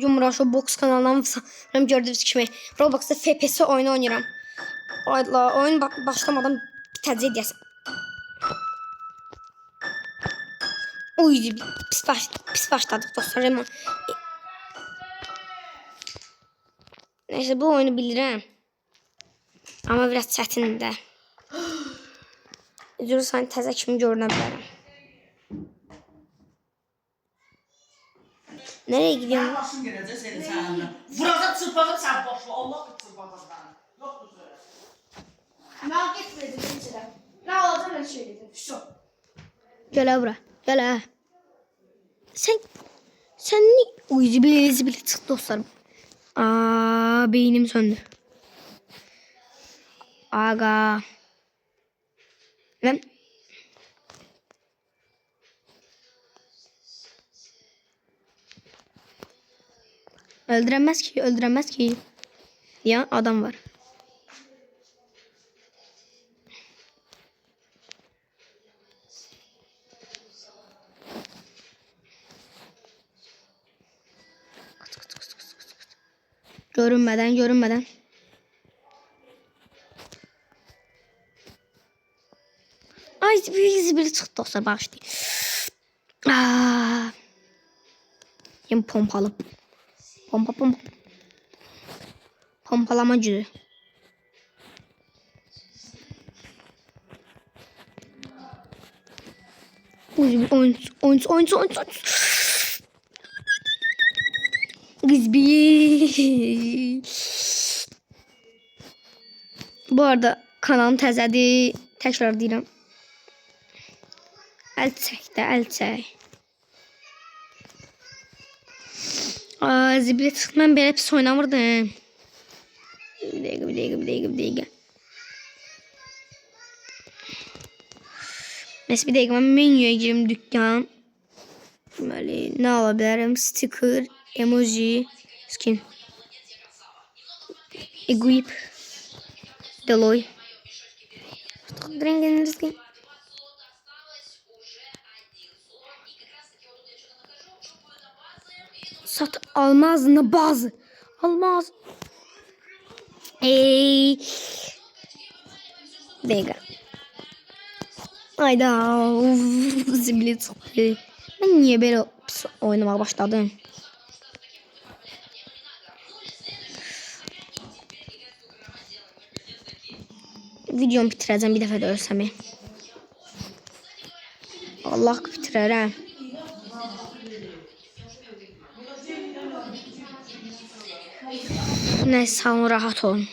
Cumhurbaşkanı Box kanalından sanırım gördüğünüz kimi Roblox'da FPS oyunu oynayıram. Ayla oyun başlamadan bitəcək deyəsən. Uy, pis başladık dostlarım. Neyse bu oyunu bilirəm. Ama biraz çətin də. Görürsən təzə kimi görünə bilərəm. Nereye gidiyorsun? Ben başım gelecek senin sağında. Vuracak çırpacak sen boşla. Allah çırpacak ben. Yoktur söyle. Ne gitmedim mesela. Ne alacağım ben söyledim. Şu. Gel bura. Gel. Sen ne? Uyucu bile çıktı dostlarım. Beynim söndü. Aga. Lan. Öldüremez ki. Ya adam var. Görünmeden. Ay bir çıktı dostlar başlayın. Yine pompalı. Pompa. Pompalama gücü. Oyun. Gizbi. Bu arada kanalım təzədir. Tekrar deyirəm. Əl çək. Zibili çıxdı. Mən belə pis oynamırdım. Bir dəqiqə. Neyse bir dəqiqə mən menüyə girim dükkan. Deməli, nə ala bilərəm? Sticker, emoji, skin. Equip. Deloy. Skin. Sat almazına bazı. Almaz. Dega. Ayda. Zibili çıktı. Ben niye böyle oynamaya başladım? Videomu bitireceğim bir dəfə də ölsəm. Allah bitirərəm. Neyse, sağ olun, rahat olun.